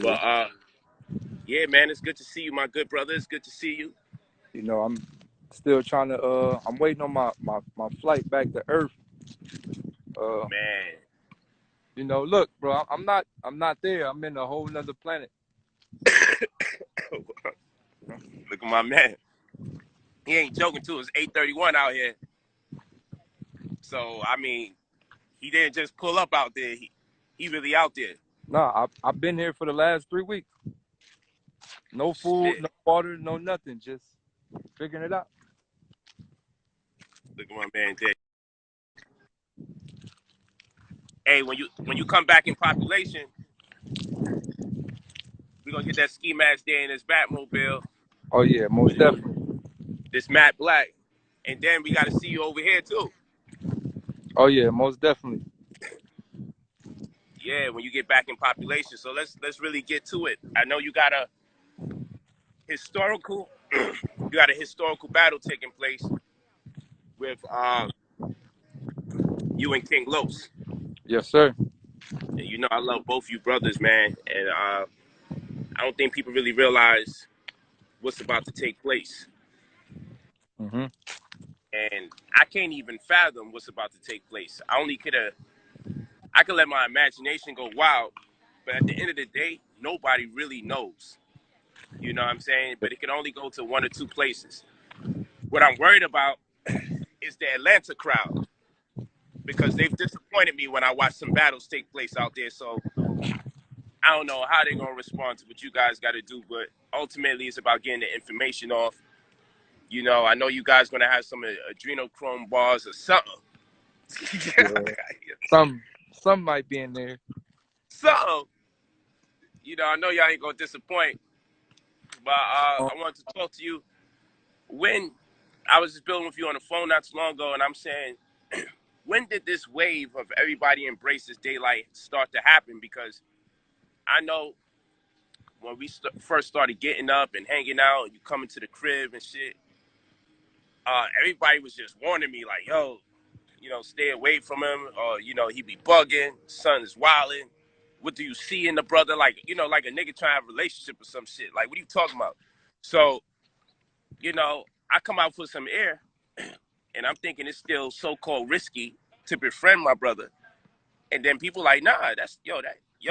But Yeah. yeah, man, it's good to see you, my good brother. It's good to see you. I'm still trying to I'm waiting on my flight back to Earth. Uh, Man. look, bro, I'm not there. I'm in a whole nother planet. Look at my man. He ain't joking too. It's 8:31 out here. So I mean, he didn't just pull up out there. He really out there. Nah, I've been here for the last 3 weeks. No food, Shit. no water, no nothing. Just figuring it out. Look at my man there. Hey, when you come back in population, we're gonna get that ski mask there in this Batmobile Oh yeah, most with definitely. this matte black. And then we gotta see you over here too. Oh yeah, most definitely. Yeah, when you get back in population. So let's really get to it. I know historical you got a historical battle taking place with you and King Los. Yes, sir. And you know I love both you brothers, man. And I don't think people really realize what's about to take place. Mhm. And I can't even fathom what's about to take place. I could let my imagination go wild, but at the end of the day, nobody really knows. You know what I'm saying? But it can only go to one or two places. What I'm worried about is the Atlanta crowd because they've disappointed me when I watch some battles take place out there. So I don't know how they're gonna respond to what you guys got to do, but ultimately it's about getting the information off. You know, I know you guys gonna have some adrenochrome bars or something. Yeah. Some might be in there. So, you know, I know y'all ain't gonna disappoint, but Um, I wanted to talk to you when I was just building with you on the phone not too long ago, and I'm saying, when did this wave of everybody embrace this Daylyt start to happen? Because I know when we first started getting up and hanging out, and you coming to the crib and shit, everybody was just warning me like, "Yo, you know, stay away from him, or you know, he be bugging. Son is wilding. What do you see in the brother? Like, you know, like a nigga trying to have a relationship or some shit. Like, what are you talking about?" So, you know, I come out for some air, and I'm thinking it's still so-called risky to befriend my brother. And then people like, nah,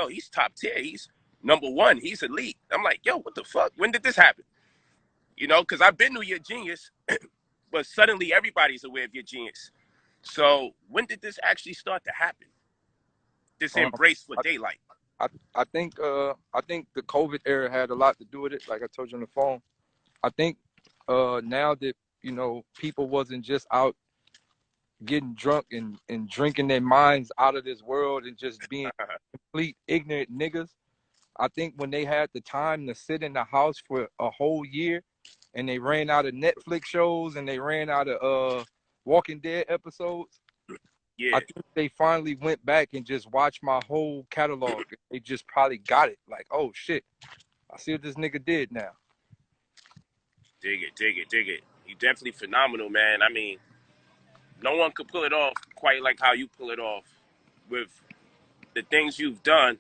he's top tier. He's number one. He's elite. I'm like, yo, what the fuck? When did this happen? You know, because I've been to your genius, but suddenly everybody's aware of your genius. So when did this actually start to happen? This um, embrace for I, Daylyt. I think the COVID era had a lot to do with it. Like I told you on the phone, I think now that people wasn't just out getting drunk and drinking their minds out of this world and just being complete ignorant niggas. I think when they had the time to sit in the house for a whole year and they ran out of Netflix shows and they ran out of Walking Dead episodes, I Yeah, think they finally went back and just watched my whole catalog. They just probably got it. Like, oh shit, I see what this nigga did now. dig it, dig it, dig it. You definitely phenomenal, man. I mean, no one could pull it off quite like how you pull it off with the things you've done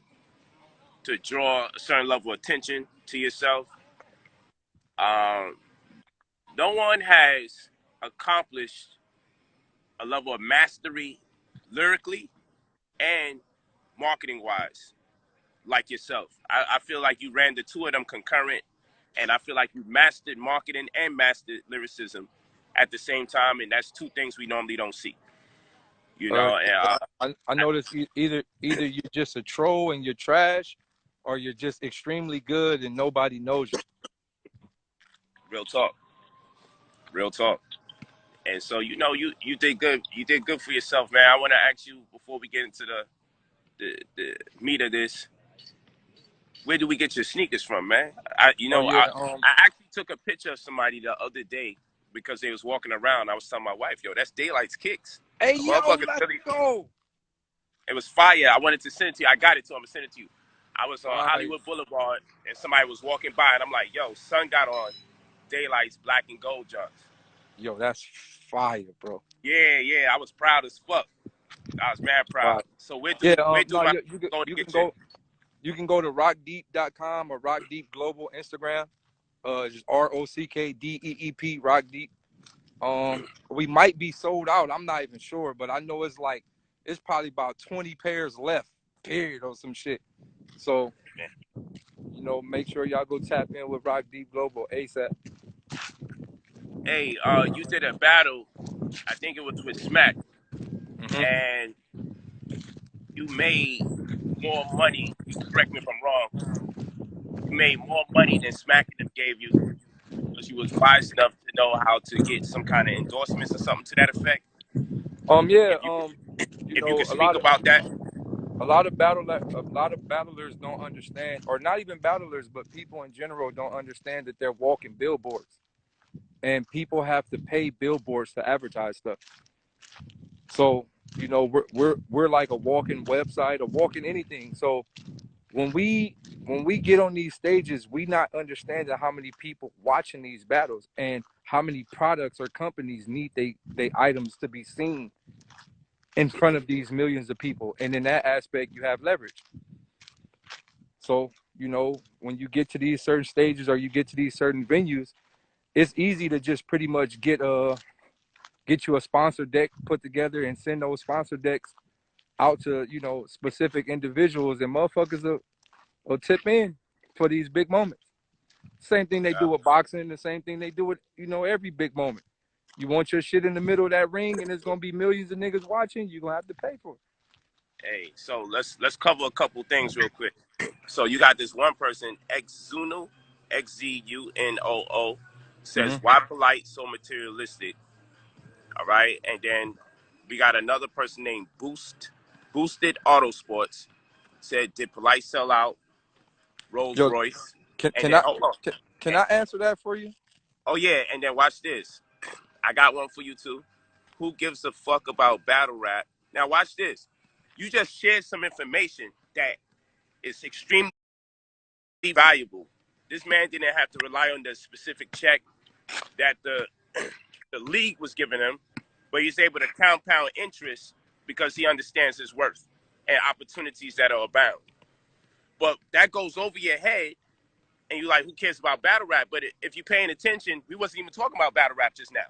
to draw a certain level of attention to yourself. Um, no one has accomplished a level of mastery lyrically and marketing wise like yourself. I feel like you ran the two of them concurrent, and I feel like you mastered marketing and mastered lyricism at the same time, and that's two things we normally don't see. You know, and I noticed either you're just a troll and you're trash, or you're just extremely good and nobody knows you. real talk, real talk. And so you know, you did good. You did good for yourself, man. I want to ask you before we get into the meat of this. Where do we get your sneakers from, man? Oh yeah, I actually took a picture of somebody the other day because they was walking around. I was telling my wife, yo, that's Daylyt's kicks. hey A yo, motherfucker let's really, go. it was fire. I wanted to send it to you. I got it to him. I'm send it to you. I was on Right. Hollywood Boulevard and somebody was walking by and I'm like, yo, son got on Daylyt's black and gold johns. Yo, that's fire, bro. Yeah, yeah. I was proud as fuck. I was mad proud. Fire. So where Yeah, do no, I you go to you can get you? go. You can go to rockdeep.com or Rock Deep Global Instagram. Just ROCKDEEP, Rock Deep. We might be sold out. I'm not even sure, but I know it's probably about 20 pairs left, period, or some shit. So, make sure y'all go tap in with Rock Deep Global ASAP. Hey, you did a battle, I think it was with Smack, Mm-hmm. and you made more money. You correct me if I'm wrong. You made more money than Smack and them gave you because you was wise enough to know how to get some kind of endorsements or something to that effect. Yeah, If you could, you if you know, could speak about that. a lot of battlers don't understand, or not even battlers, but people in general don't understand that they're walking billboards, and people have to pay billboards to advertise stuff. So, we're like a walking website, a walking anything. So when we get on these stages, we not understanding how many people watching these battles and how many products or companies need they items to be seen in front of these millions of people. And in that aspect, you have leverage. So, when you get to these certain stages or you get to these certain venues, it's easy to just pretty much get you a sponsor deck put together and send those sponsor decks out to, specific individuals, and motherfuckers will tip in for these big moments. Same thing they Yeah. do with boxing, the same thing they do with, every big moment. You want your shit in the middle of that ring and there's gonna be millions of niggas watching, you're gonna have to pay for it. Hey, so let's cover a couple things real quick. So you got this one person, XZUNOO, says Mm-hmm. why Polight so materialistic. All right, and then we got another person named Boosted Autosports said did Polight sell out Rolls Yo, Royce, can and can then I can I answer that for you? oh yeah, and then watch this. I got one for you too. Who gives a fuck about battle rap? Now watch this. You just shared some information that is extremely valuable. This man didn't have to rely on the specific check that the league was giving him, but he's able to compound interest because he understands his worth and opportunities that are abound. But that goes over your head, and you're like, who cares about battle rap? But if you're paying attention, we wasn't even talking about battle rap just now.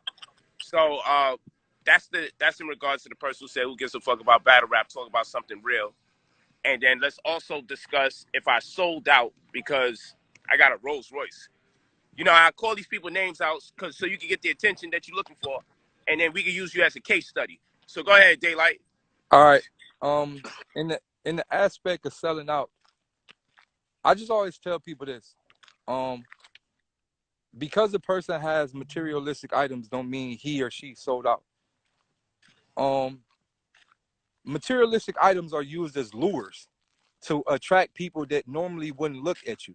So that's in regards to the person who said, who gives a fuck about battle rap? Talk about something real. And then let's also discuss if I sold out because I got a Rolls Royce. I call these people names out so you can get the attention that you're looking for, and then we can use you as a case study. So go ahead, Daylyt. All right. In the aspect of selling out, I just always tell people this. Um, because a person has materialistic items don't mean he or she sold out. Um, Materialistic items are used as lures to attract people that normally wouldn't look at you.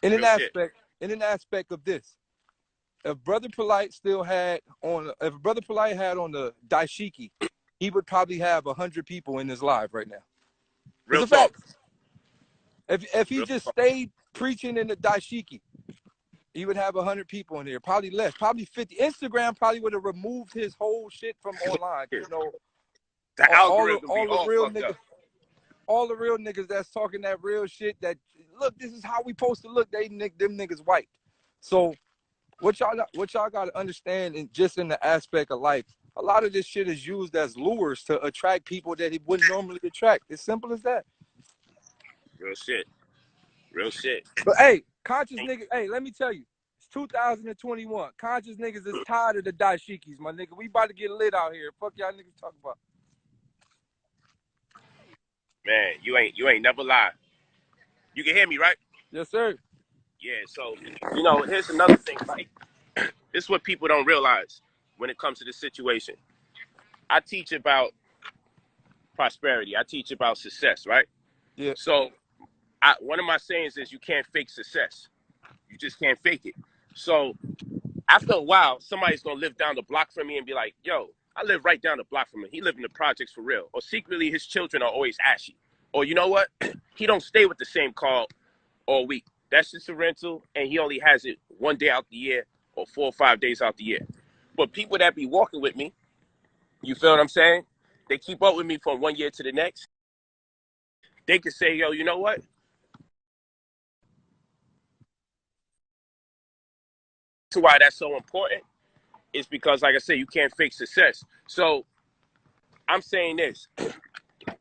In an Real shit. aspect, in an aspect of this, if Brother Polight had on the dashiki, he would probably have 100 people in his live right now. It's Real a talk. fact. If he Real just talk. stayed preaching in the dashiki, he would have 100 people in there, probably less, probably 50. Instagram probably would have removed his whole shit from online. The All the algorithm be all the all real fucked up. niggas, all the real niggas that's talking that real shit. That look, this is how we supposed to look. Them niggas white. So what y'all got to understand, and just in the aspect of life, a lot of this shit is used as lures to attract people that it wouldn't normally attract. It's simple as that. Real shit. Real shit. But hey, conscious niggas, hey, let me tell you, it's 2021. Conscious niggas is tired of the dashikis, my nigga. We about to get lit out here. Fuck y'all niggas talking about. Man, you ain't never lie. You can hear me, right? Yes, sir. Yeah. So here's another thing. Like this is what people don't realize when it comes to this situation. I teach about prosperity. I teach about success, right? Yeah. So one of my sayings is you can't fake success. You just can't fake it. So after a while, somebody's gonna live down the block from me and be like, "Yo, I live right down the block from him. He live in the projects for real." Or secretly, his children are always ashy. Or you know what? He don't stay with the same car all week. That's just a rental, and he only has it one day out the year or 4 or 5 days out the year. But people that be walking with me, you feel what I'm saying? They keep up with me from one year to the next. They could say, "Yo, you know what? why that's so important is because, like I said, you can't fake success. So I'm saying this,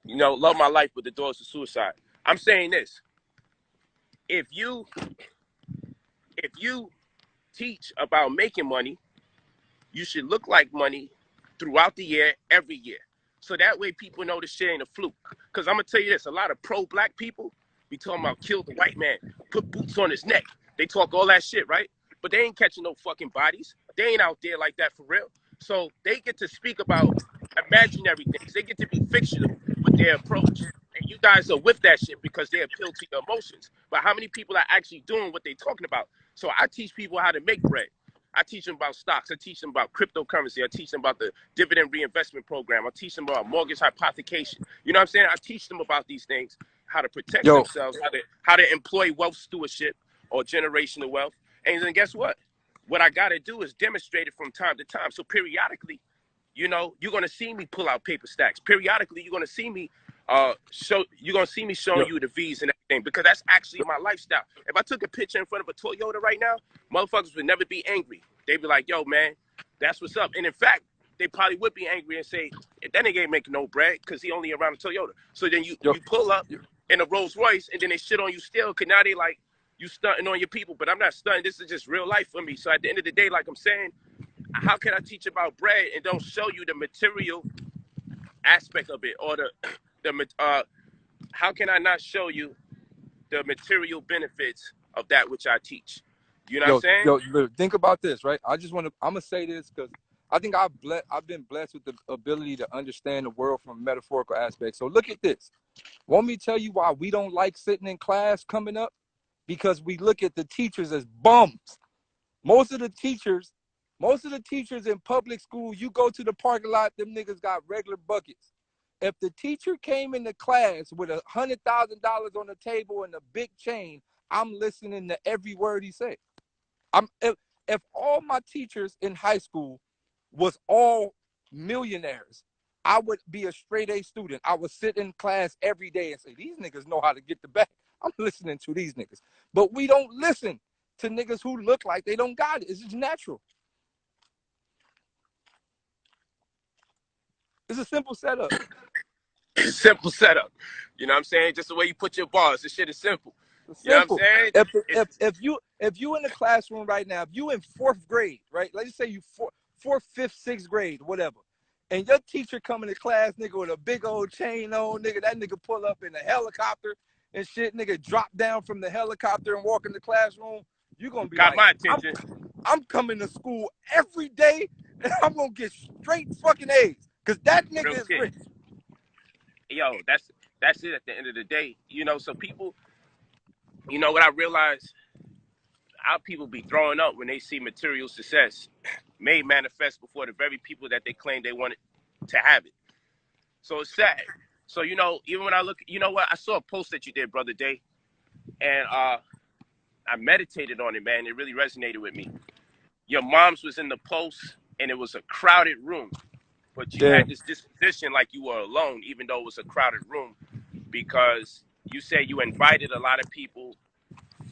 love my life, but the doors to suicide. I'm saying this: if you teach about making money, you should look like money throughout the year, every year. So that way people know this shit ain't a fluke. Because I'm going to tell you this, a lot of pro-black people be talking about kill the white man, put boots on his neck. They talk all that shit, right? But they ain't catching no fucking bodies. They ain't out there like that for real. So they get to speak about imaginary things. They get to be fictional with their approach. And you guys are with that shit because they appeal to your emotions. But how many people are actually doing what they're talking about? So I teach people how to make bread. I teach them about stocks. I teach them about cryptocurrency. I teach them about the dividend reinvestment program. I teach them about mortgage hypothecation. You know what I'm saying? I teach them about these things, how to protect Yo, themselves, how to employ wealth stewardship or generational wealth. And then guess what? What I got to do is demonstrate it from time to time. So periodically, you're going to see me pull out paper stacks. Periodically, you're going to see me showing yo, you the V's and everything, because that's actually my lifestyle. If I took a picture in front of a Toyota right now, motherfuckers would never be angry. They'd be like, yo, man, that's what's up. And in fact, they probably would be angry and say, that nigga ain't making no bread because he only around a Toyota. So then you yo, pull up yo, in a Rolls Royce and then they shit on you still, because now they like, you stunting on your people. But I'm not stunting. This is just real life for me. So at the end of the day, like I'm saying, how can I teach about bread and don't show you the material aspect of it, or how can I not show you the material benefits of that which I teach? You know what I'm saying? Think about this, right? I'm gonna say this because I think I've been blessed with the ability to understand the world from a metaphorical aspect. So look at this. Want me to tell you why we don't like sitting in class coming up? Because we look at the teachers as bums. Most of the teachers in public school, you go to the parking lot, them niggas got regular buckets. If the teacher came into class with $100,000 on the table and a big chain, I'm listening to every word he said. If all my teachers in high school was all millionaires, I would be a straight A student. I would sit in class every day and say, these niggas know how to get the bag. I'm listening to these niggas. But we don't listen to niggas who look like they don't got it. It's just natural. It's a simple setup. Simple setup. You know what I'm saying? Just the way you put your bars. This shit is simple. It's You know what I'm simple. saying? If you in the classroom right now, if you in fourth grade, right? Let's just say you fourth, fifth, sixth grade, whatever, and your teacher coming to class, nigga, with a big old chain on, nigga, that nigga pull up in a helicopter and shit, nigga, drop down from the helicopter and walk in the classroom, you gonna be Got like, my attention. I'm coming to school every day and I'm gonna get straight fucking A's. Cause that nigga Real is shit. rich. Yo, that's it at the end of the day. So people, what I realize, how people be throwing up when they see material success made manifest before the very people that they claim they wanted to have it. So it's sad. So, even when I look, what? I saw a post that you did, Brother Day, and I meditated on it, man. It really resonated with me. Your mom's was in the post, and it was a crowded room, but you Yeah. had this disposition like you were alone, even though it was a crowded room, because you said you invited a lot of people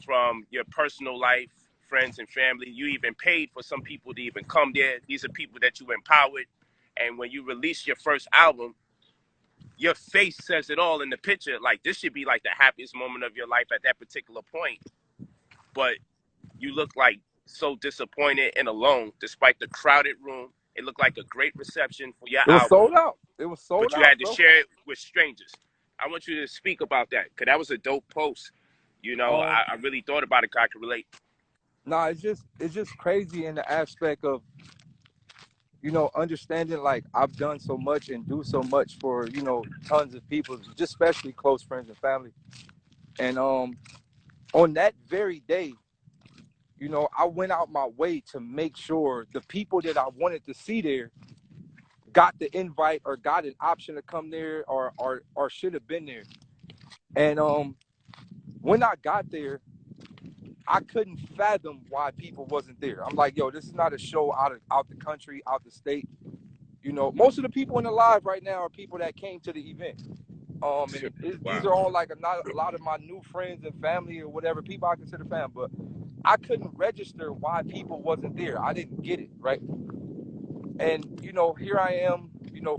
from your personal life, friends and family. You even paid for some people to even come there. These are people that you empowered. And when you release your first album, your face says it all in the picture. Like, this should be like the happiest moment of your life at that particular point. But you look like so disappointed and alone, despite the crowded room. It looked like a great reception for your It was album, sold out. It was sold but you out, had to bro. share it with strangers. I want you to speak about that, because that was a dope post. I really thought about it, 'cause I could relate. Nah, it's just crazy in the aspect of, understanding like I've done so much and do so much for, tons of people, just especially close friends and family. And on that very day, I went out my way to make sure the people that I wanted to see there got the invite or got an option to come there or should have been there. And when I got there, I couldn't fathom why people wasn't there. I'm like, yo, this is not a show out the country, out the state. Most of the people in the live right now are people that came to the event. And these Wow. are all like a lot of my new friends and family or whatever, people I consider family. But I couldn't register why people wasn't there. I didn't get it, right? And here I am,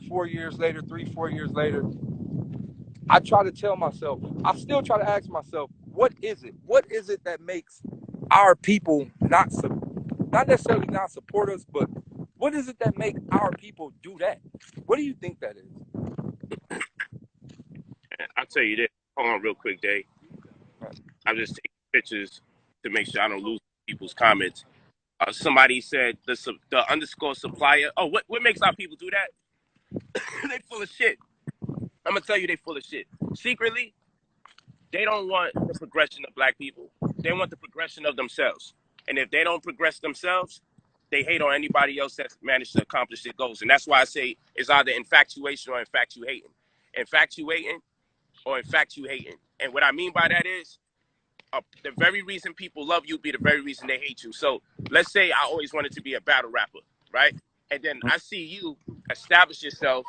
4 years later, 3, 4 years later, I try to tell myself, I still try to ask myself, what is it? What is it that makes our people not necessarily not support us, but what is it that make our people do that? What do you think that is? I'll tell you this. Hold on real quick, Day. Right. I'm just taking pictures to make sure I don't lose people's comments. Somebody said the underscore supplier. Oh, what makes our people do that? They full of shit. I'm gonna tell you they full of shit. Secretly, they don't want the progression of black people. They want the progression of themselves. And if they don't progress themselves, they hate on anybody else that's managed to accomplish their goals. And that's why I say it's either infatuation or infatuating. Infatuating or infatuating. And what I mean by that is the very reason people love you be the very reason they hate you. So let's say I always wanted to be a battle rapper, right? And then I see you establish yourself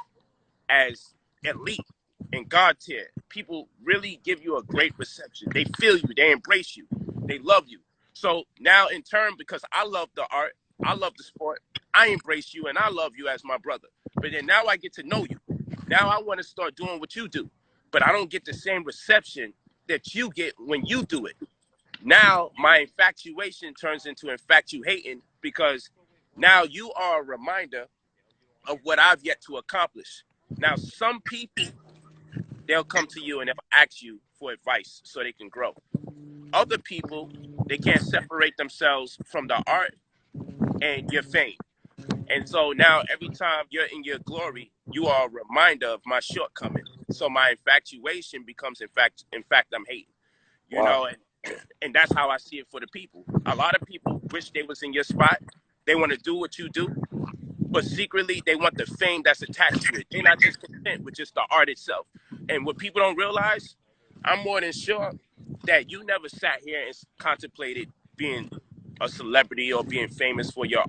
as elite and God tier. People really give you a great reception. They feel you, they embrace you, they love you. So now in turn, because I love the art, I love the sport, I embrace you and I love you as my brother. But then now I get to know you. Now I want to start doing what you do. But I don't get the same reception that you get when you do it. Now my infatuation turns into infatuating because now you are a reminder of what I've yet to accomplish. Now, some people, they'll come to you and they'll ask you for advice so they can grow. Other people, they can't separate themselves from the art and your fame. And so now every time you're in your glory, you are a reminder of my shortcoming. So my infatuation becomes in fact I'm hating. You Wow. know, and that's how I see it for the people. A lot of people wish they was in your spot. They want to do what you do, but secretly they want the fame that's attached to it. They're not just content with just the art itself. And what people don't realize, I'm more than sure that you never sat here and contemplated being a celebrity or being famous for your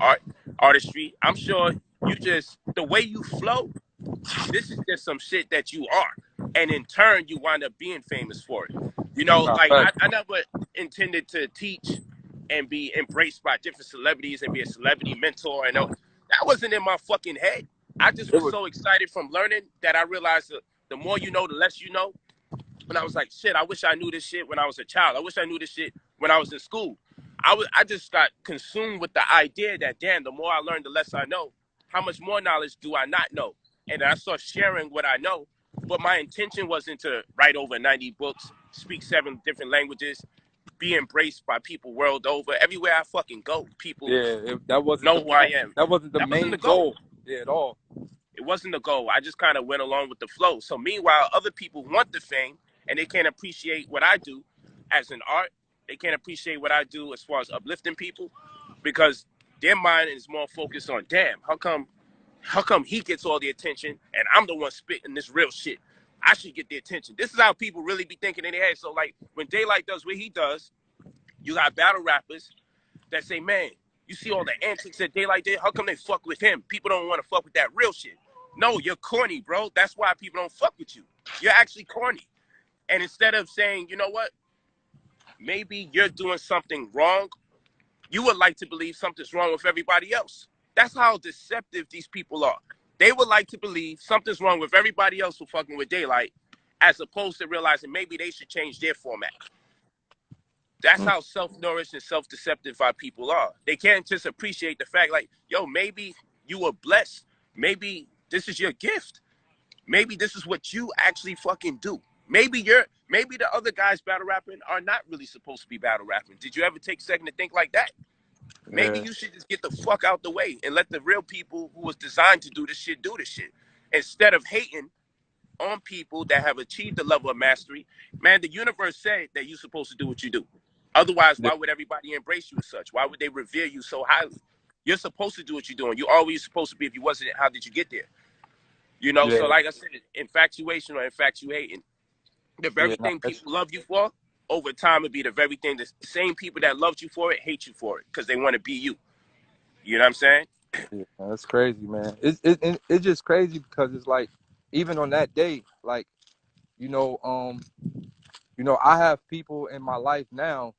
artistry. I'm sure you just the way you flow, this is just some shit that you are. And in turn, you wind up being famous for it. You know, Nah, like fact. I never intended to teach and be embraced by different celebrities and be a celebrity mentor. And that wasn't in my fucking head. I just It was was. so excited from learning that I realized that the more you know, the less you know. And I was like, shit, I wish I knew this shit when I was a child. I wish I knew this shit when I was in school. I just got consumed with the idea that damn, the more I learn, the less I know. How much more knowledge do I not know? And I start sharing what I know. But my intention wasn't to write over 90 books, speak 7 different languages, be embraced by people world over. Everywhere I fucking go, people Yeah, that wasn't know the who I am. that wasn't the That wasn't main the goal. goal. Yeah, at all. It wasn't the goal. I just kind of went along with the flow. So meanwhile, other people want the fame and they can't appreciate what I do as an art. They can't appreciate what I do as far as uplifting people because their mind is more focused on, damn, how come he gets all the attention and I'm the one spitting this real shit? I should get the attention. This is how people really be thinking in their head. So like when Daylyt does what he does, you got battle rappers that say, man, you see all the antics that Daylyt did? How come they fuck with him? People don't want to fuck with that real shit. No, you're corny, bro. That's why people don't fuck with you. You're actually corny. And instead of saying, you know what, maybe you're doing something wrong, you would like to believe something's wrong with everybody else. That's how deceptive these people are. They would like to believe something's wrong with everybody else who fucking with Daylyt, as opposed to realizing maybe they should change their format. That's Mm. how self-nourished and self-deceptive our people are. They can't just appreciate the fact, like, yo, maybe you were blessed. Maybe this is your gift. Maybe this is what you actually fucking do. Maybe the other guys battle rapping are not really supposed to be battle rapping. Did you ever take a second to think like that? Maybe Yeah. you should just get the fuck out the way and let the real people who was designed to do this shit instead of hating on people that have achieved the level of mastery. Man, the universe said that you're supposed to do what you do. Otherwise, Yeah. why would everybody embrace you as such? Why would they revere you so highly? You're supposed to do what you're doing. You're always supposed to be. If you wasn't, how did you get there? You know, so Yeah. like I said, infatuation or infatuating, the Yeah. very Nah, thing that's people love you for, over time, would be the very thing the same people that loved you for it hate you for it because they want to be you. You know what I'm saying? yeah, that's crazy, man. It's just crazy because it's like even on that day, like you know, I have people in my life now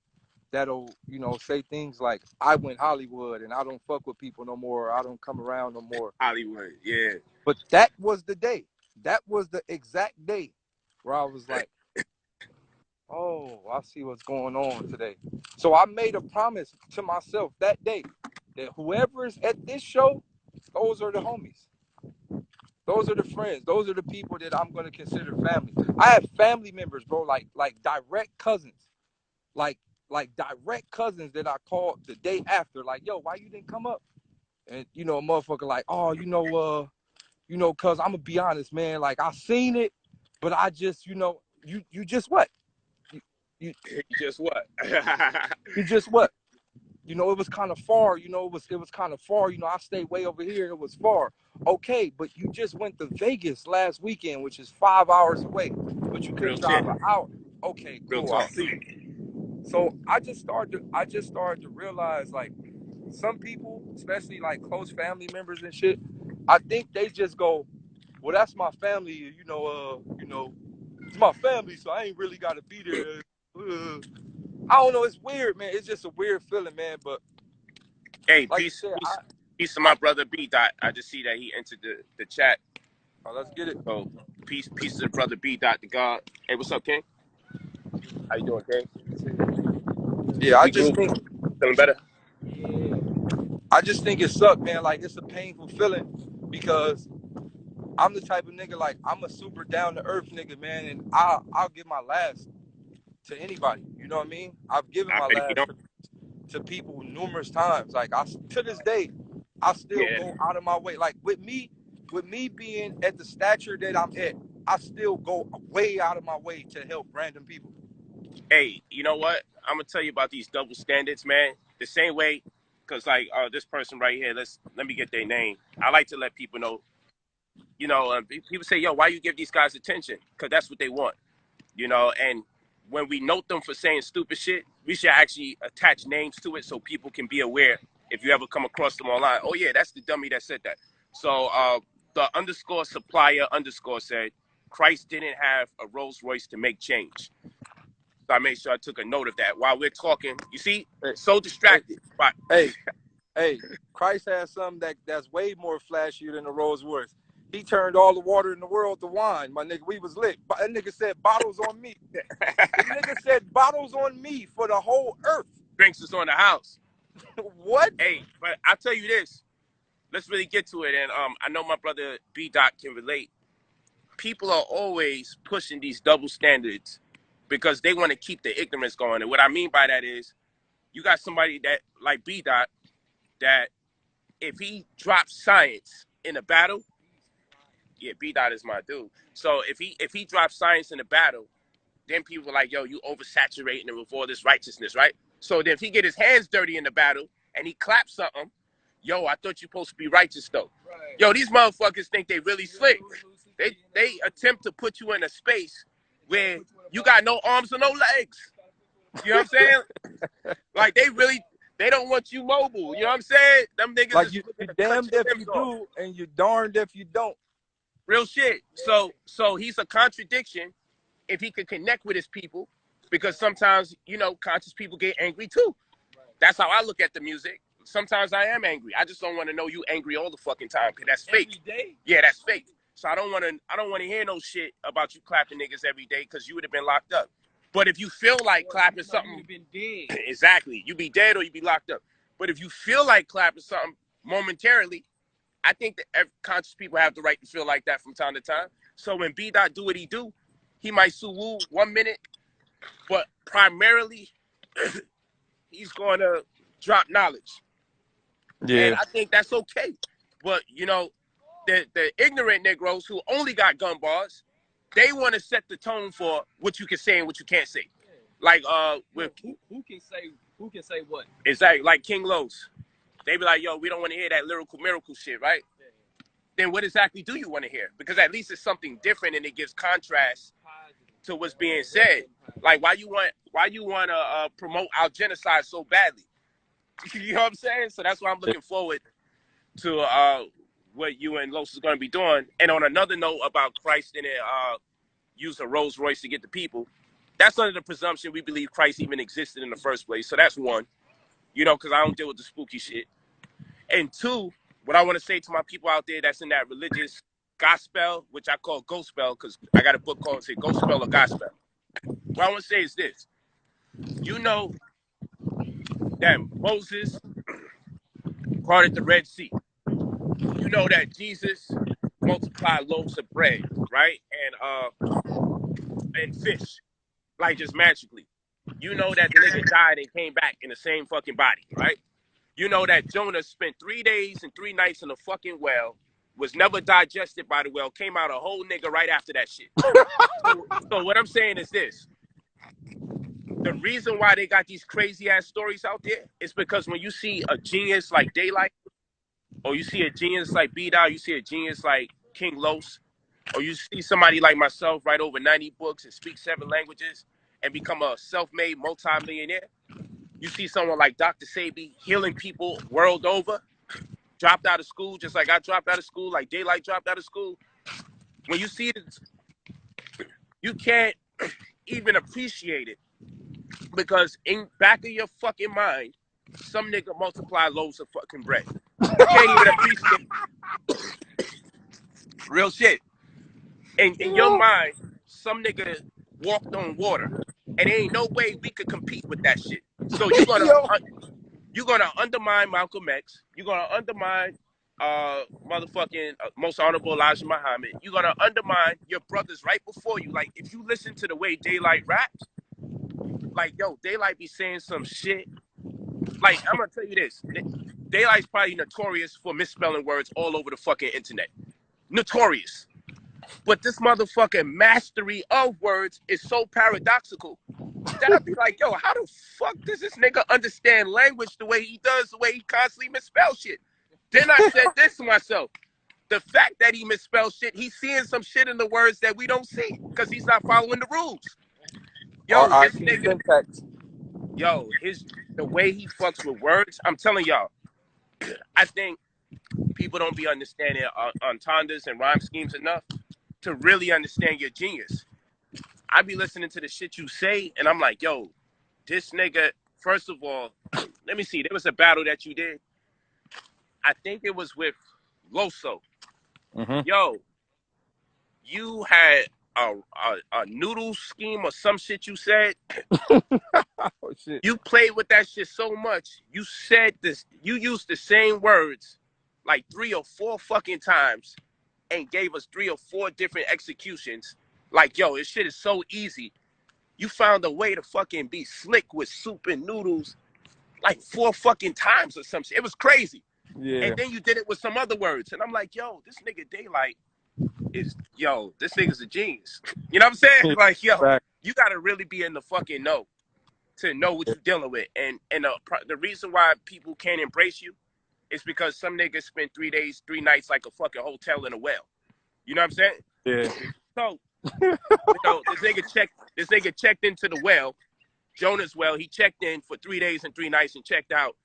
that'll, you know, say things like, I went Hollywood and I don't fuck with people no more. I don't come around no more. Hollywood, yeah. But that was the day. That was the exact day where I was like, oh, I see what's going on today. So I made a promise to myself that day that whoever's at this show, those are the homies. Those are the friends. Those are the people that I'm gonna consider family. I have family members, bro, like direct cousins, like direct cousins that I called the day after, like, yo, why you didn't come up? And you know, a motherfucker like, oh, cause I'm gonna be honest, man. Like I seen it, but I just, you just what? You, you, Just what? you just what? You know, it was kind of far. You know, it was kind of far. You know, I stayed way over here. It was far. Okay, but you just went to Vegas last weekend, which is 5 hours away, but you Real couldn't shit. drive an hour. Okay, Real cool. I talk. see. So I just started to realize, like, some people, especially like close family members and shit, I think they just go, well, that's my family. It's my family, so I ain't really got to be there. I don't know. It's weird, man. It's just a weird feeling, man. But Hey, like you peace, said, peace, peace to I my brother B Dot. I just see that he entered the chat. let's get it. So peace to the brother B Dot the God. Hey, what's up, King? How you doing, King? Yeah, We good? Feeling better? I just think it sucked, man. Like it's a painful feeling because I'm the type of nigga, like I'm a super down to earth nigga, man, and I'll give my last to anybody. You know what I mean? I've given I my bet if you last don't. to people numerous times. Like to this day, I still Yeah. go out of my way. Like with me being at the stature that I'm at, I still go way out of my way to help random people. Hey, you know what? I'm gonna tell you about these double standards, man. The same way, cause like this person right here. Let me get their name. I like to let people know. You know, people say, "Yo, why you give these guys attention?" Cause that's what they want. You know, and when we note them for saying stupid shit, we should actually attach names to it so people can be aware if you ever come across them online. Oh yeah, that's the dummy that said that. So the underscore supplier underscore said Christ didn't have a Rolls Royce to make change. So I made sure I took a note of that while we're talking. You see, Hey, so hey, distracted. But hey, hey, Christ has something that's way more flashier than the Rolls Royce. He turned all the water in the world to wine, my nigga. We was lit. That nigga said bottles on me. The nigga said bottles on me for the whole earth. drinks is on the house. What? Hey, but I'll tell you this. Let's really get to it. And I know my brother B Dot can relate. People are always pushing these double standards because they want to keep the ignorance going. And what I mean by that is you got somebody that like B Dot that if he drops science in a battle, yeah, B Dot is my dude. So if he drops science in a battle, then people are like, yo, you oversaturating it with all this righteousness, right? So then if he get his hands dirty in the battle and he claps something, yo, I thought you supposed to be righteous though. Right. Yo, these motherfuckers think they really slick. They attempt to put you in a space where you got no arms or no legs. You know what I'm saying? Like they don't want you mobile. You know what I'm saying? Them niggas Like is looking you to cut damned your if you limbs off. do, and you darned if you don't. Real shit. So he's a contradiction if he could connect with his people, because sometimes, you know, conscious people get angry too. That's how I look at the music. Sometimes I am angry. I just don't want to know you angry all the fucking time because that's fake. Every day? Yeah, that's fake. So I don't want to hear no shit about you clapping niggas every day because you would have been locked up. But if you feel like clapping something, you've been dead. Exactly. You be dead or you be locked up. But if you feel like clapping something momentarily, I think that conscious people have the right to feel like that from time to time. So when B Dot do what he do, he might sue Woo 1 minute, but primarily he's going to drop knowledge. And Yeah. I think that's okay. But, you know, the ignorant Negroes who only got gun bars, they want to set the tone for what you can say and what you can't say. Like with who can say what? Exactly, like King Los. They be like, yo, we don't want to hear that lyrical miracle shit, right? Yeah. Then what exactly do you want to hear? Because at least it's something different and it gives contrast to what's being said. Like why you want to promote our genocide so badly? You know what I'm saying? So that's why I'm looking forward to what you and Los is going to be doing. And on another note about Christ and use a Rolls Royce to get the people, That's under the presumption we believe Christ even existed in the first place. So that's one, you know, because I don't deal with the spooky shit. And two, what I want to say to my people out there that's in that religious gospel, which I call gospel, because I got a book called say gospel or gospel. What I want to say is this. You know that Moses parted the Red Sea. You know that Jesus multiplied loaves of bread, right? And fish, like just magically. You know that the nigga died and came back in the same fucking body, right? You know that Jonah spent 3 days and 3 nights in a fucking well, was never digested by the well, came out a whole nigga right after that shit. So what I'm saying is this. The reason why they got these crazy ass stories out there is because when you see a genius like Daylyt, or you see a genius like B-Dot, you see a genius like King Los, or you see somebody like myself write over 90 books and speak 7 languages and become a self-made multi-millionaire. You see someone like Dr. Sabi healing people world over, dropped out of school just like I dropped out of school, like Daylyt dropped out of school. When you see it, you can't even appreciate it because in back of your fucking mind, some nigga multiply loaves of fucking bread. You can't even appreciate real shit. In your mind, some nigga walked on water, and there ain't no way we could compete with that shit. So you're gonna undermine Malcolm X. You're gonna undermine motherfucking most honorable Elijah Muhammad. You're gonna undermine your brothers right before you. Like if you listen to the way Daylyt raps, like yo, Daylyt be saying some shit. Like I'm gonna tell you this, Daylight's probably notorious for misspelling words all over the fucking internet. Notorious. But this motherfucking mastery of words is so paradoxical that I'd be like, yo, how the fuck does this nigga understand language the way he does, the way he constantly misspells shit? Then I said this to myself. The fact that he misspells shit, he's seeing some shit in the words that we don't see because he's not following the rules. Yo, this nigga, the way he fucks with words, I'm telling y'all, I think people don't be understanding entendres and rhyme schemes enough to really understand your genius. I be listening to the shit you say, and I'm like, yo, this nigga, first of all, let me see. There was a battle that you did. I think it was with Loso. Mm-hmm. Yo, you had a noodle scheme or some shit you said. Oh, shit. You played with that shit so much. You said this. You used the same words like 3 or 4 fucking times and gave us 3 or 4 different executions. Like, yo, this shit is so easy. You found a way to fucking be slick with soup and noodles like 4 fucking times or some shit. It was crazy. Yeah. And then you did it with some other words. And I'm like, yo, this nigga Daylyt is, yo, this nigga's a genius. You know what I'm saying? Like, yo, you got to really be in the fucking know to know what you're dealing with. And the reason why people can't embrace you is because some niggas spend 3 days, 3 nights like a fucking hotel in a well. You know what I'm saying? Yeah. So, you know, this nigga checked into the well, Jonah's well. He checked in for 3 days and 3 nights and checked out,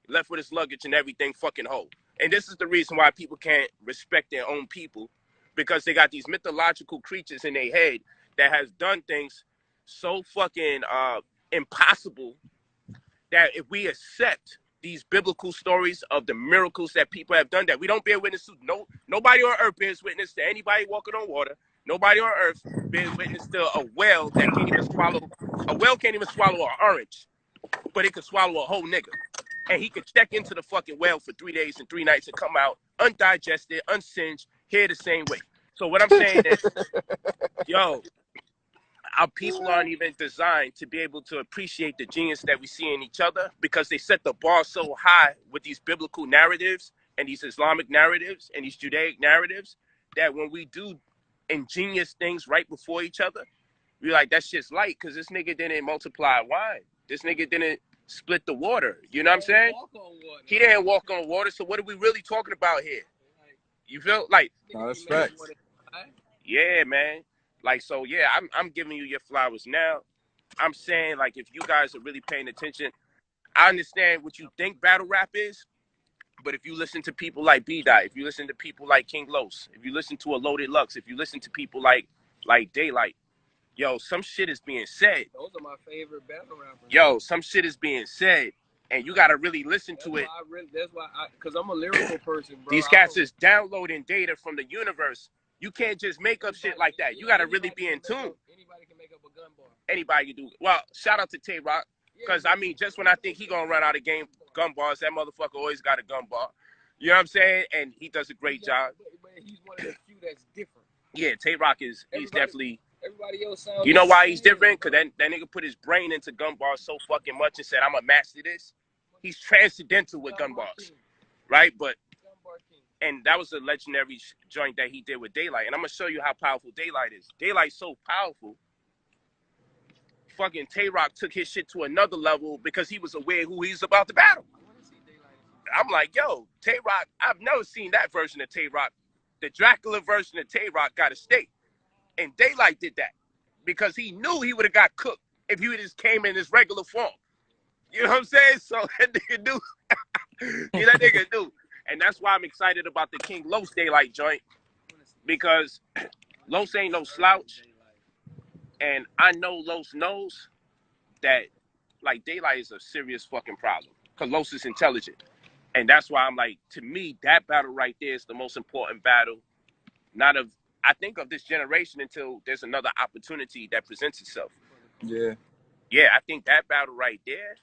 left with his luggage and everything fucking whole. And this is the reason why people can't respect their own people, because they got these mythological creatures in their head that has done things so fucking impossible that if we accept these biblical stories of the miracles that people have done that we don't bear witness to, nobody on earth bears witness to anybody walking on water. Nobody on earth bears witness to a well that can't even swallow. A well can't even swallow an orange, but it can swallow a whole nigga. And he could check into the fucking well for 3 days and 3 nights and come out undigested, unsinged, here the same way. So what I'm saying is, yo, our people aren't even designed to be able to appreciate the genius that we see in each other because they set the bar so high with these biblical narratives and these Islamic narratives and these Judaic narratives that when we do ingenious things right before each other, we're like, that shit's light because this nigga didn't multiply wine. This nigga didn't split the water. You know what I'm saying? He didn't walk on water. So what are we really talking about here? You feel like? No, that's facts. Yeah, man. Like, so, yeah, I'm giving you your flowers now. I'm saying, like, if you guys are really paying attention, I understand what you think battle rap is, but if you listen to people like B-Dot, if you listen to people like King Los, if you listen to a Loaded Lux, if you listen to people like Daylyt, yo, some shit is being said. Those are my favorite battle rappers. Yo, some shit is being said, and you gotta really listen to it. That's why, cause I'm a lyrical person, bro. These cats is downloading data from the universe. You can't just make up shit like that. You gotta really be in tune. Anybody can make up a gun bar. Anybody can do. Well, shout out to Tay Rock, cause I mean, just when I think he gonna run out of gun bars, that motherfucker always got a gun bar. You know what I'm saying? And he does a great job. But he's one of the few that's different. Yeah, Tay Rock he's definitely. Everybody else sounds. You know why he's different? Cause that nigga put his brain into gun bars so fucking much and said, "I'm gonna master this." He's transcendental with gun bars, right? But and that was a legendary joint that he did with Daylyt. And I'm gonna show you how powerful Daylyt is. Daylyt's so powerful. Fucking Tay Rock took his shit to another level because he was aware who he's about to battle. I'm like, yo, Tay Rock, I've never seen that version of Tay Rock. The Dracula version of Tay Rock got a stake. And Daylyt did that because he knew he would have got cooked if he just came in his regular form. You know what I'm saying? So that nigga knew. Yeah, that nigga knew. And that's why I'm excited about the King Los Daylyt joint, because Los ain't no slouch. And I know Los knows that, like, Daylyt is a serious fucking problem because Los is intelligent. And that's why I'm like, to me, that battle right there is the most important battle, not of, I think, of this generation until there's another opportunity that presents itself. Yeah. Yeah, I think that battle right there,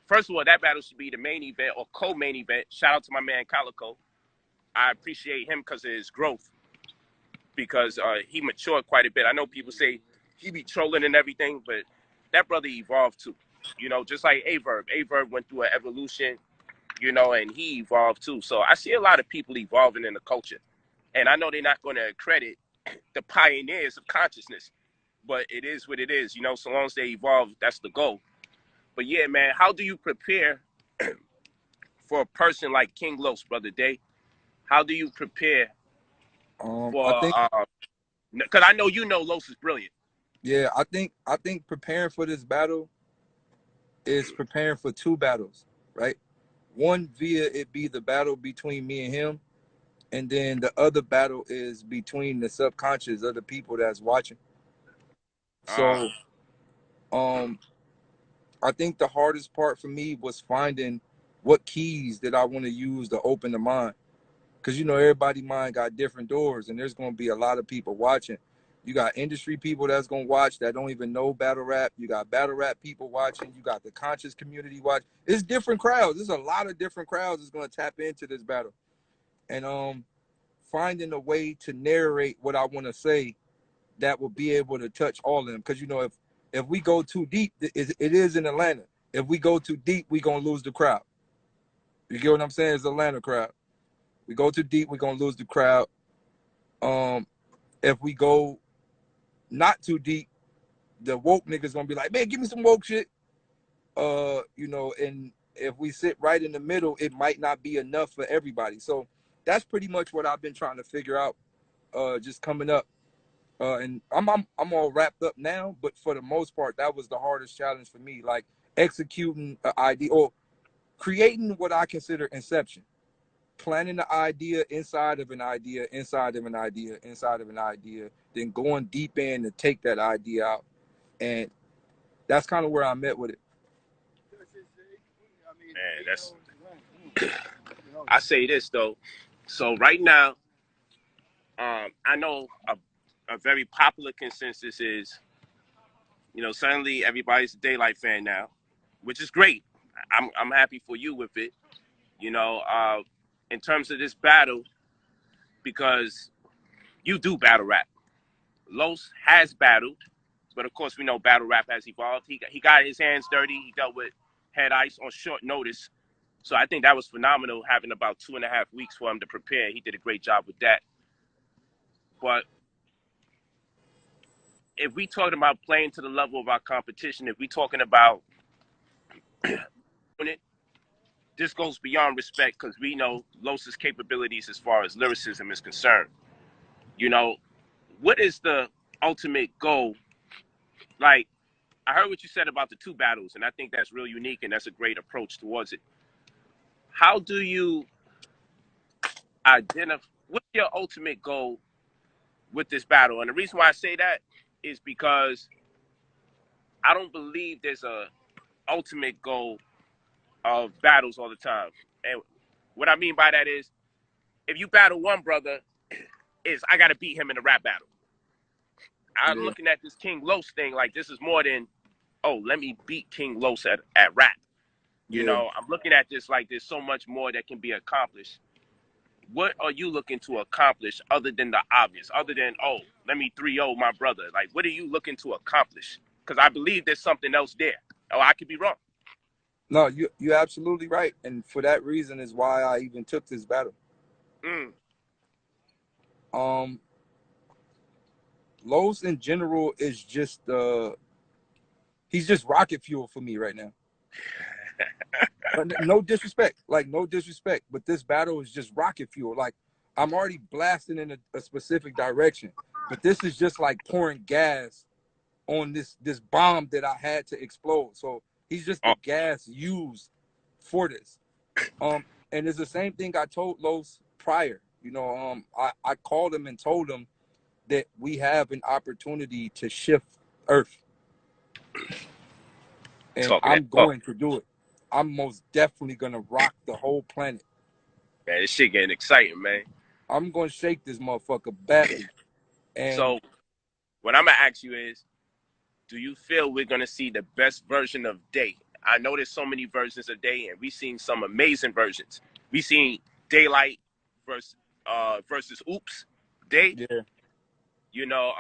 first of all, that battle should be the main event or co-main event. Shout out to my man Calico. I appreciate him because of his growth, because he matured quite a bit. I know people say he be trolling and everything, but that brother evolved too. You know, just like Averb. Averb went through an evolution, you know, and he evolved too. So I see a lot of people evolving in the culture. And I know they're not going to credit the pioneers of consciousness, but it is what it is. You know, so long as they evolve, that's the goal. But yeah, man, how do you prepare for a person like King Los, Brother Day? How do you prepare for, I think, because I know you know Los is brilliant. yeah, I think preparing for this battle is preparing for two battles, right? One via it be the battle between me and him, and then the other battle is between the subconscious of the people that's watching. So, I think the hardest part for me was finding what keys that I want to use to open the mind. Because, you know, everybody's mind got different doors, and there's going to be a lot of people watching. You got industry people that's going to watch that don't even know battle rap. You got battle rap people watching. You got the conscious community watch. It's different crowds. There's a lot of different crowds that's going to tap into this battle. And finding a way to narrate what I want to say that will be able to touch all of them. Because, you know, if we go too deep, it is in Atlanta. If we go too deep, we're going to lose the crowd. You get what I'm saying? It's Atlanta crowd. We go too deep, we're going to lose the crowd. If we go not too deep, the woke niggas going to be like, man, give me some woke shit. You know, and if we sit right in the middle, it might not be enough for everybody. So that's pretty much what I've been trying to figure out just coming up. And I'm all wrapped up now, but for the most part, that was the hardest challenge for me, like executing an idea or creating what I consider inception. Planning the idea inside of an idea, inside of an idea, inside of an idea, then going deep in to take that idea out. And that's kind of where I'm at with it. Man, that's, I say this though. So right now, I know a very popular consensus is, you know, suddenly everybody's a Daylyt fan now, which is great. I'm happy for you with it. You know, in terms of this battle, because you do battle rap. Los has battled, but of course we know battle rap has evolved. He got his hands dirty. He dealt with Head Ice on short notice. So I think that was phenomenal, having about 2.5 weeks for him to prepare. He did a great job with that. But if we talking about playing to the level of our competition, if we talking about this goes beyond respect, because we know Los's capabilities as far as lyricism is concerned. You know, what is the ultimate goal? Like, I heard what you said about the two battles, and I think that's real unique, and that's a great approach towards it. How do you identify, what's your ultimate goal with this battle? And the reason why I say that is because I don't believe there's a ultimate goal of battles all the time. And what I mean by that is, if you battle one brother, is I got to beat him in a rap battle. I'm Yeah. looking at this King Los thing like this is more than, oh, let me beat King Los at rap. You Yeah. know, I'm looking at this like there's so much more that can be accomplished. What are you looking to accomplish other than the obvious? Other than, oh, let me 3-0 my brother. Like, what are you looking to accomplish? Because I believe there's something else there. Oh, I could be wrong. No, you're absolutely right, and for that reason is why I even took this battle. Mm. Um, Los in general is just he's just rocket fuel for me right now. No disrespect, like no disrespect, but this battle is just rocket fuel. Like I'm already blasting in a specific direction, but this is just like pouring gas on this bomb that I had to explode. So he's just the Oh, gas used for this. And it's the same thing I told Los prior. You know, I called him and told him that we have an opportunity to shift Earth, and talking that I'm talk. going to do it. I'm most definitely gonna rock the whole planet. Man, this shit getting exciting, man. I'm gonna shake this motherfucker badly. And So, what I'm going to ask you is, do you feel we're going to see the best version of Day? I know there's so many versions of Day, and we've seen some amazing versions. We've seen Daylyt versus Oops Day. yeah, You know,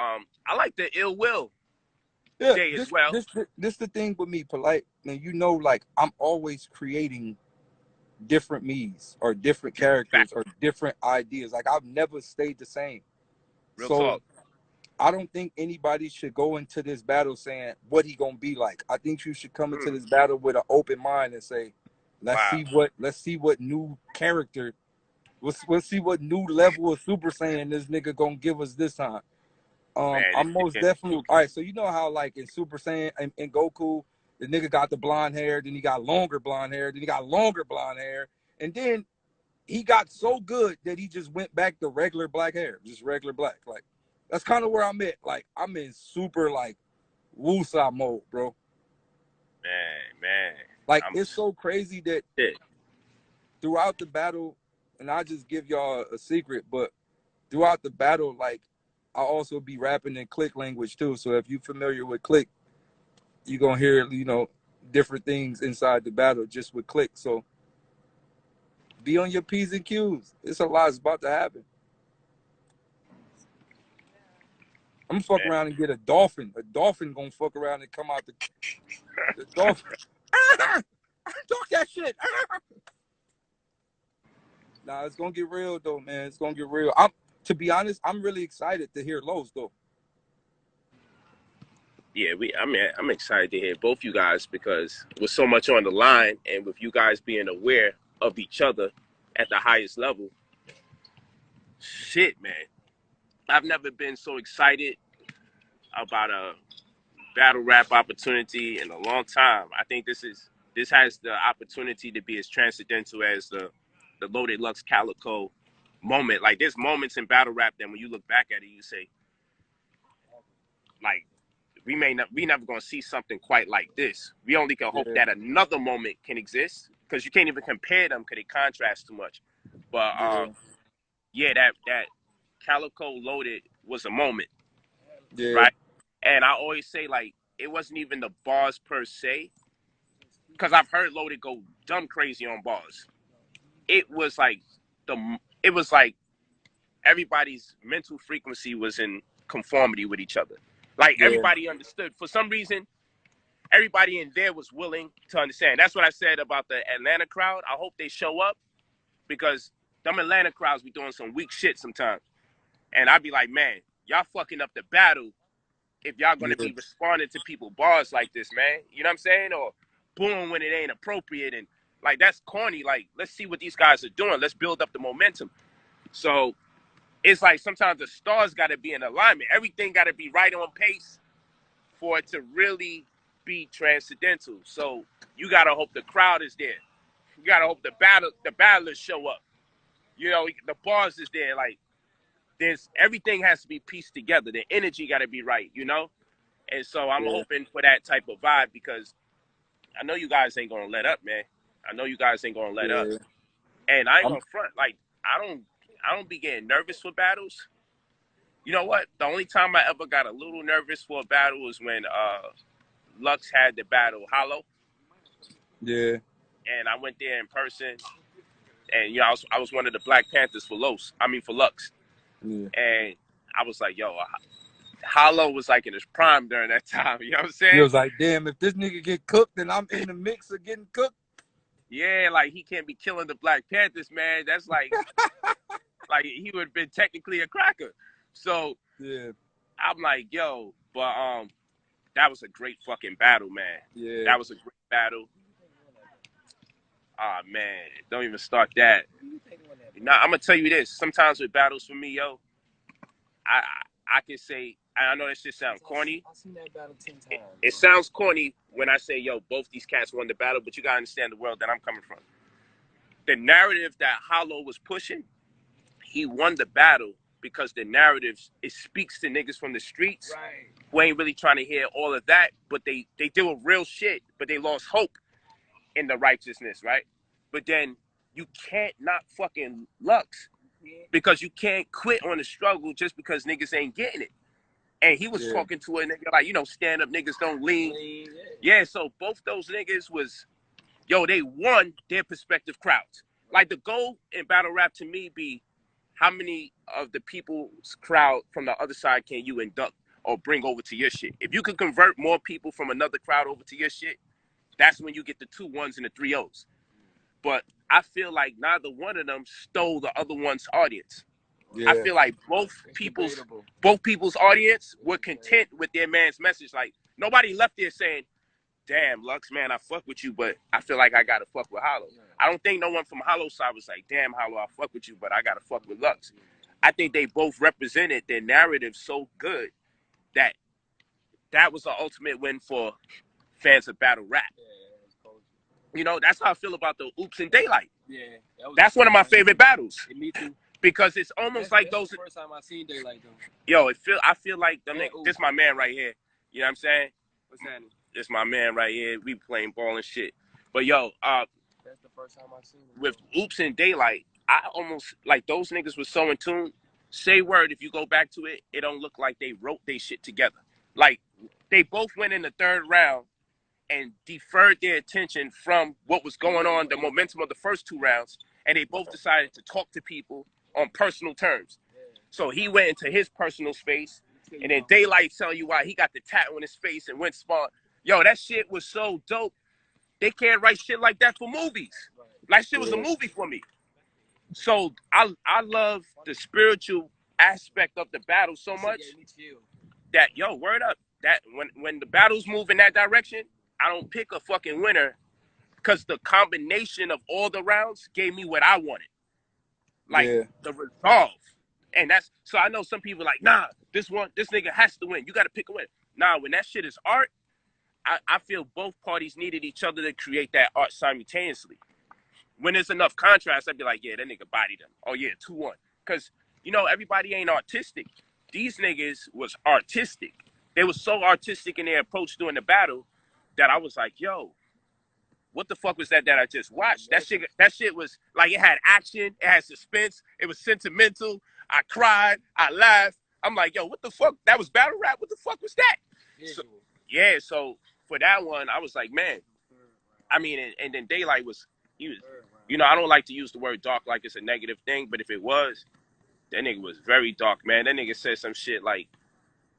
I like the Ill Will yeah, Day as this well. this this the thing with me, Polite. And you know, like I'm always creating different me's or different Fact, characters or different ideas. Like I've never stayed the same. real So talk. I don't think anybody should go into this battle saying what he gonna be like. I think you should come into Mm, this battle with an open mind and say, wow, let's see what new character, let's see what new level of Super Saiyan this nigga gonna give us this time. man, this I'm shit most getting definitely spooky. all right. So you know how like in Super Saiyan and Goku, the nigga got the blonde hair, then he got longer blonde hair, then he got longer blonde hair, and then he got so good that he just went back to regular black hair, just regular black. Like that's kind of where I'm at. Like I'm in super like Wusa mode, bro. Man, Like I'm it's so crazy that shit. throughout the battle, and I just give y'all a secret, but throughout the battle, like I also be rapping in click language too. So if you're familiar with click, you're gonna hear, you know, different things inside the battle just with click. So be on your P's and Q's. It's a lot's about to happen. I'm gonna fuck Man. around and get a dolphin. A dolphin gonna fuck around and come out the dolphin. Talk that shit. Nah, it's gonna get real though, man. It's gonna get real. I'm to be honest, I'm really excited to hear Lowe's though. Yeah, I'm excited to hear both you guys because with so much on the line and with you guys being aware of each other at the highest level, shit, man. I've never been so excited about a battle rap opportunity in a long time. I think this has the opportunity to be as transcendental as the Loaded Lux Calico moment. Like there's moments in battle rap that when you look back at it, you say, like, we never gonna see something quite like this. We only can hope Yeah, that another moment can exist because you can't even compare them because they contrast too much. But yeah, yeah, that Calico Loaded was a moment, yeah, right? And I always say like it wasn't even the bars per se because I've heard Loaded go dumb crazy on bars. It was like it was like everybody's mental frequency was in conformity with each other. Like yeah, everybody understood. For some reason, everybody in there was willing to understand. That's what I said about the Atlanta crowd. I hope they show up because them Atlanta crowds be doing some weak shit sometimes. And I'd be like, man, y'all fucking up the battle if y'all gonna yeah, be responding to people bars like this, man. You know what I'm saying? Or boom when it ain't appropriate and like that's corny. Like, let's see what these guys are doing. Let's build up the momentum. So it's like sometimes the stars gotta be in alignment. Everything gotta be right on pace for it to really be transcendental. So you gotta hope the crowd is there. You gotta hope the battlers show up. You know, the bars is there. Like there's everything has to be pieced together. The energy gotta be right, you know? And so I'm Yeah. hoping for that type of vibe because I know you guys ain't gonna let up, man. I know you guys ain't gonna let up. Yeah. And I ain't I'm, gonna front. Like I don't be getting nervous for battles. You know what? The only time I ever got a little nervous for a battle was when Lux had the battle Hollow, yeah. and I went there in person, and you know I was one of the Black Panthers for for Lux, Yeah. and I was like, yo, Hollow was like in his prime during that time. You know what I'm He saying? was like, damn, if this nigga get cooked, then I'm in the mix of getting cooked. Yeah, like he can't be killing the Black Panthers, man. That's like he would have been technically a cracker. So Yeah. I'm like, yo, but that was a great fucking battle, man. Yeah. That was a great battle. Ah, man, don't even start that. Now I'm gonna tell you this. Sometimes with battles for me, yo, I can say I know that shit sounds corny. I've seen that battle 10 times. It sounds corny when I say, yo, both these cats won the battle, but you gotta understand the world that I'm coming from. The narrative that Hollow was pushing, he won the battle because the narrative it speaks to niggas from the streets Right. who ain't really trying to hear all of that, but they deal with real shit, but they lost hope in the righteousness, right? But then you can't not fucking Lux because you can't quit on the struggle just because niggas ain't getting it. And he was Yeah. talking to a nigga like, you know, stand up niggas don't lean. Yeah, so both those niggas was, yo, they won their prospective crowds. Like the goal in battle rap to me be how many of the people's crowd from the other side can you induct or bring over to your shit? If you can convert more people from another crowd over to your shit, that's when you get the 2 1s and the 3 0s. But I feel like neither one of them stole the other one's audience. Yeah. I feel like both people's audience were content with their man's message. Like nobody left there saying, damn, Lux, man, I fuck with you, but I feel like I gotta fuck with Hollow. I don't think no one from Hollow side was like, damn, Hollow, I fuck with you, but I gotta fuck with Lux. I think they both represented their narrative so good that that was the ultimate win for fans of battle rap. You know, that's how I feel about the Oops and Daylyt. Yeah. That's one of my favorite battles. Me too. Because it's almost like those. The first time I seen Daylyt though. Yo, I feel like them Yeah, niggas. This my man right here. You know what I'm saying? What's happening? This my man right here. We playing ball and shit. But yo, That's the first time I seen him. with Oops and Daylyt, I almost like those niggas was so in tune. Say word, if you go back to it, it don't look like they wrote they shit together. Like they both went in the third round and deferred their attention from what was going on, the momentum of the first 2 rounds, and they both decided to talk to people on personal terms. So he went into his personal space, and then Daylyt telling you why he got the tattoo on his face and went spawn. Yo, that shit was so dope. They can't write shit like that for movies. Like shit was a movie for me. So I love the spiritual aspect of the battle so much that yo, word up. That when the battles move in that direction, I don't pick a fucking winner because the combination of all the rounds gave me what I wanted. Like the resolve. And that's so I know some people like, nah, this nigga has to win. You gotta pick a winner. Nah, when that shit is art, I feel both parties needed each other to create that art simultaneously. When there's enough contrast, I'd be like, yeah, that nigga bodied him. Oh yeah, 2-1. Cause you know, everybody ain't artistic. These niggas was artistic. They were so artistic in their approach during the battle that I was like, yo, what the fuck was that I just watched? That shit was like it had action, it had suspense, it was sentimental. I cried, I laughed. I'm like, yo, what the fuck? That was battle rap? What the fuck was that? So, yeah, so for that one, I was like, man. I mean, and then Daylyt was, you know, I don't like to use the word dark like it's a negative thing, but if it was, that nigga was very dark, man. That nigga said some shit like,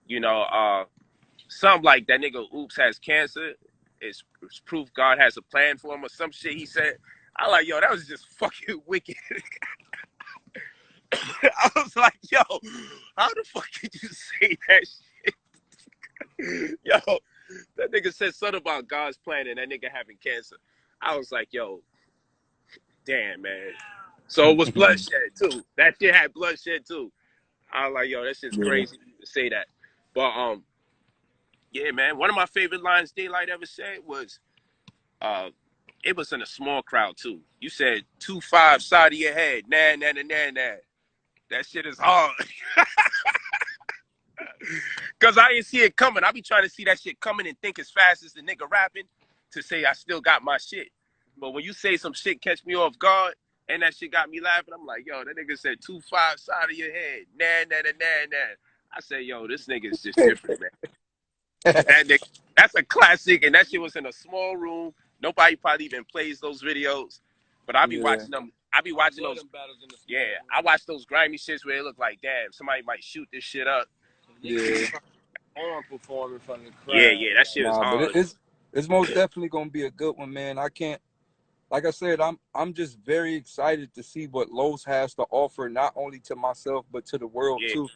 you know, something like that nigga Oops has cancer. It's proof God has a plan for him or some shit he said. I like, yo, that was just fucking wicked. I was like, yo, how the fuck did you say that shit? Yo, that nigga said something about God's plan and that nigga having cancer. I was like, yo, damn, man. So it was bloodshed too. That shit had bloodshed too. I was like, yo, that shit's crazy to say that. But yeah, man. One of my favorite lines Daylyt ever said was, it was in a small crowd too. You said 2-5 side of your head. Nah, nah, nah, nah, nah. That shit is hard. Cause I didn't see it coming. I be trying to see that shit coming and think as fast as the nigga rapping to say I still got my shit. But when you say some shit catch me off guard and that shit got me laughing, I'm like, yo, that nigga said 2-5 side of your head. Nah. I say, yo, this nigga is just different, man. That nigga, that's a classic, and that shit was in a small room. Nobody probably even plays those videos. But I be watching them. I be watching those. Yeah, I watch those grimy shits where it look like, damn, somebody might shoot this shit up. Yeah. On perform in front of the crowd. Yeah, that shit is hard. But it's most definitely gonna be a good one, man. I can't, like I said, I'm just very excited to see what Los has to offer, not only to myself but to the world too.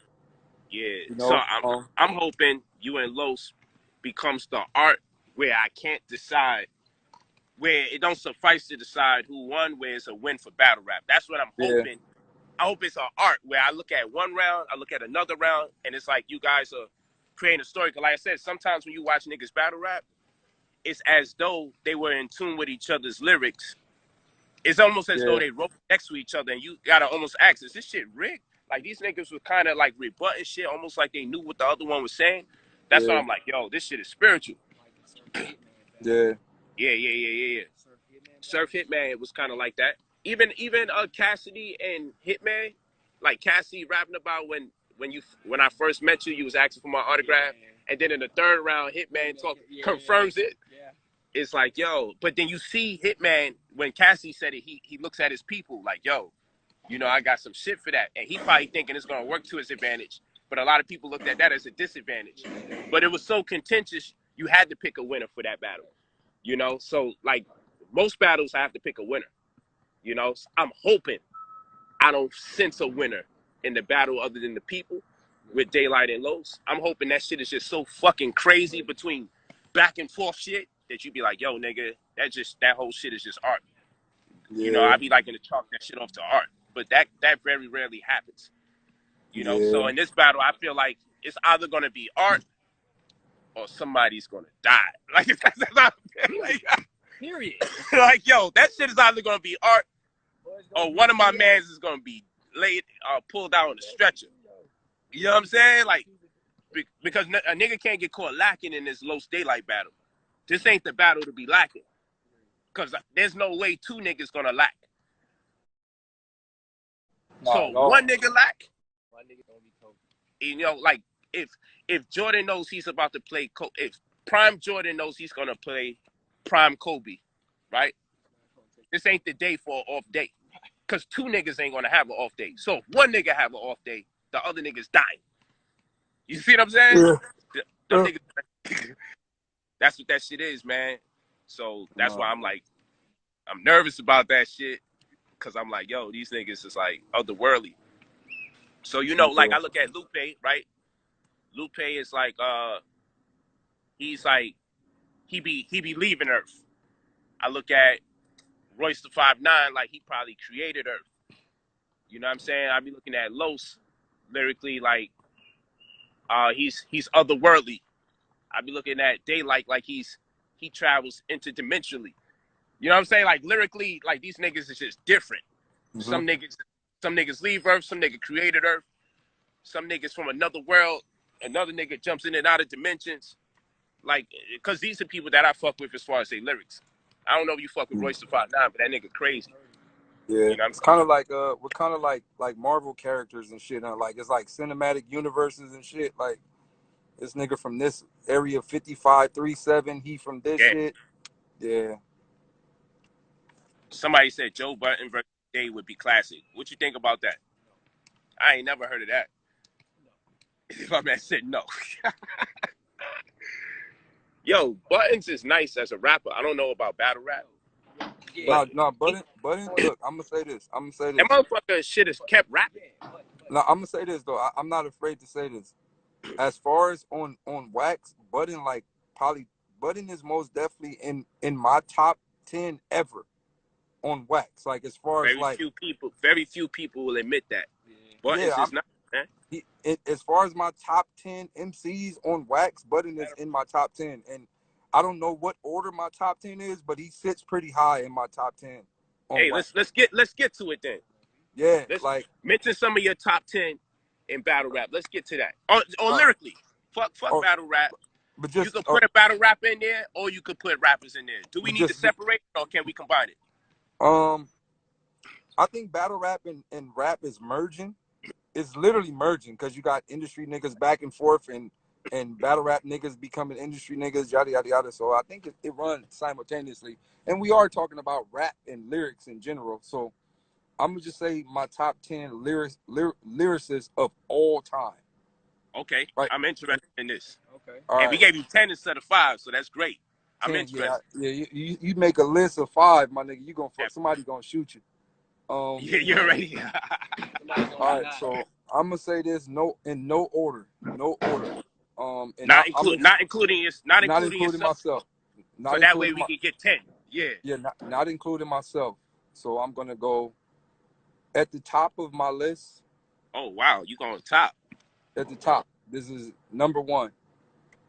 Yeah. You know? So I'm hoping you and Los becomes the art where I can't decide, where it don't suffice to decide who won, where it's a win for battle rap. That's what I'm hoping. I hope it's an art where I look at one round, I look at another round, and it's like you guys are creating a story. Because like I said, sometimes when you watch niggas battle rap, it's as though they were in tune with each other's lyrics. It's almost as though they wrote next to each other, and you gotta almost ask, is this shit rigged? Like these niggas were kind of like rebutting shit, almost like they knew what the other one was saying. That's why I'm like, yo, this shit is spiritual. Yeah. Surf Hitman, it was kind of like that. Even Cassidy and Hitman, like Cassidy rapping about when I first met you, you was asking for my autograph, and then in the third round, Hitman confirms it. It's like, yo, but then you see Hitman, when Cassidy said it, he looks at his people like, yo, you know, I got some shit for that. And he probably thinking it's going to work to his advantage. But a lot of people looked at that as a disadvantage. But it was so contentious, you had to pick a winner for that battle. You know, so like most battles, I have to pick a winner. You know, so I'm hoping I don't sense a winner in the battle other than the people with Daylyt and Los. I'm hoping that shit is just so fucking crazy between back and forth shit that you be like, yo, nigga, that whole shit is just art. Yeah. You know, I be liking to chalk that shit off to art. But that very rarely happens. You know, so in this battle, I feel like it's either going to be art or somebody's going to die. Like, that's how I feel like. Period. Like, yo, that shit is either going to be art or one of my mans is going to be laid, pulled out on a stretcher. You know what I'm saying? Like, because a nigga can't get caught lacking in this Los Daylyt battle. This ain't the battle to be lacking. Because there's no way two niggas going to lack. So one nigga lack, One nigga gonna be Kobe. you know, like if Jordan knows he's about to play, if Prime Jordan knows he's gonna play Prime Kobe, right? This ain't the day for an off day, cause two niggas ain't gonna have an off day. So if one nigga have an off day, the other nigga's dying. You see what I'm saying? Yeah. Them niggas, that's what that shit is, man. So that's why I'm like, I'm nervous about that shit. Cause I'm like, yo, these niggas is like otherworldly. So you know, like I look at Lupe, right? Lupe is like, he's like, he be leaving Earth. I look at Royce the 5'9", like he probably created Earth. You know what I'm saying? I be looking at Los lyrically, like he's otherworldly. I be looking at Daylyt like he travels interdimensionally. You know what I'm saying? Like lyrically, like these niggas is just different. Some niggas leave Earth, some nigga created Earth, some niggas from another world, another nigga jumps in and out of dimensions. Like, cause these are people that I fuck with as far as their lyrics. I don't know if you fuck with Royce the 5'9", but that nigga crazy. Yeah, you know it's kind of like we're kind of like Marvel characters and shit. Huh? Like it's like cinematic universes and shit. Like this nigga from this area 5537, he from this shit. Yeah. Somebody said Joe Budden versus Day would be classic. What you think about that? I ain't never heard of that. My man said no. Yo, Buttons is nice as a rapper. I don't know about battle rap. No, Budden. Look, I'm gonna say this. That motherfucker shit is kept rapping. No, I'm gonna say this though. I'm not afraid to say this. As far as on wax, Budden Budden is most definitely in my top 10 ever on wax. Like as far as very few people will admit that. Buttons is not. As far as my top 10 MCs on wax, Budden is in my top 10, and I don't know what order my top 10 is, but he sits pretty high in my top 10. Hey, wax. let's get to it then. Yeah, let's mention some of your top 10 in battle rap. Let's get to that. On lyrically. Fuck Oh, battle rap. but You just can put a battle rap in there, or you could put rappers in there. Do we but need to just separate, or can we combine it? I think battle rap and rap is merging. It's literally merging because you got industry niggas back and forth and battle rap niggas becoming industry niggas, yada yada yada. So I think it runs simultaneously. And we are talking about rap and lyrics in general. So I'm gonna just say my top 10 lyricists of all time. Okay, Right. I'm interested in this. Okay. All And we right. gave you 10 instead of 5, so that's great. I'm 10, yeah, interested. yeah. You make a list of 5, my nigga. You gonna Yeah, somebody gonna shoot you. yeah, you're ready. All right, so I'm gonna say this in no order, no order. And I'm Not including not including yourself, myself, so not that way including we my can get 10. Yeah. yeah, not including myself. So I'm gonna go at the top of my list. Oh wow, you going top? At the top, this is number one.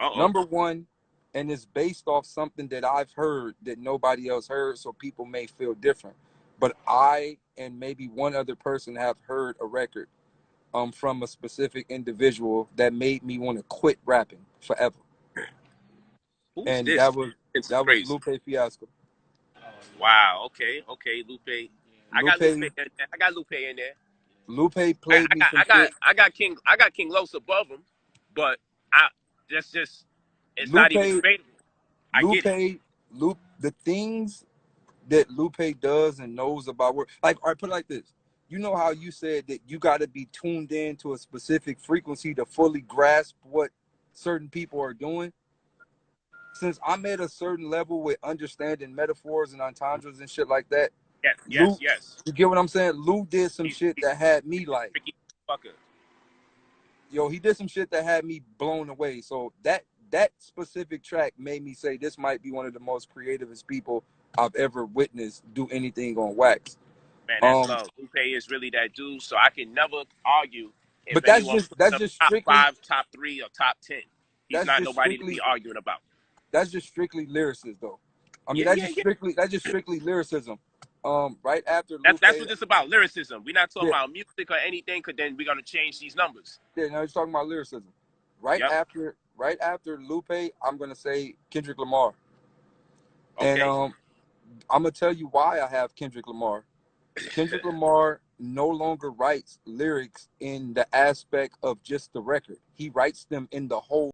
Uh-oh. Number one, and it's based off something that I've heard that nobody else heard, so people may feel different. But I and maybe one other person have heard a record from a specific individual that made me want to quit rapping forever. Who's And this? This is that was crazy. Lupe Fiasco. Wow. Okay. Lupe. I got Lupe Lupe in there. I got Lupe in there. Lupe I, played I me got some shit. I got King Los above him, but I that's just it's not even Lupe debatable. I get it. Lupe the things that Lupe does and knows about work. Like, all right, put it like this. You know how you said that you got to be tuned in to a specific frequency to fully grasp what certain people are doing? Since I'm at a certain level with understanding metaphors and entendres and shit like that, Lou, Yes. you get what I'm saying? Lou did some He's shit that had me like, tricky fucker. yo, he did some shit that had me blown away. So that specific track made me say this might be one of the most creativest people I've ever witnessed do anything on wax. Man, that's Um, love. Lupe is really that dude, so I can never argue if but that's anyone just puts that's up just top strictly 5, top 3, or top 10. He's that's not just nobody to be strictly arguing about. that's just strictly lyricist though. I mean Yeah. that's just strictly lyricism. Right after Lupe, That's what it's about, lyricism. We're not talking yeah, about music or anything, because then we're gonna change these numbers. yeah, now he's talking about lyricism. Yep. Right after Lupe, I'm gonna say Kendrick Lamar. And Okay. I'm gonna tell you why I have Kendrick Lamar. Kendrick Lamar no longer writes lyrics in the aspect of just the record. He writes them in the whole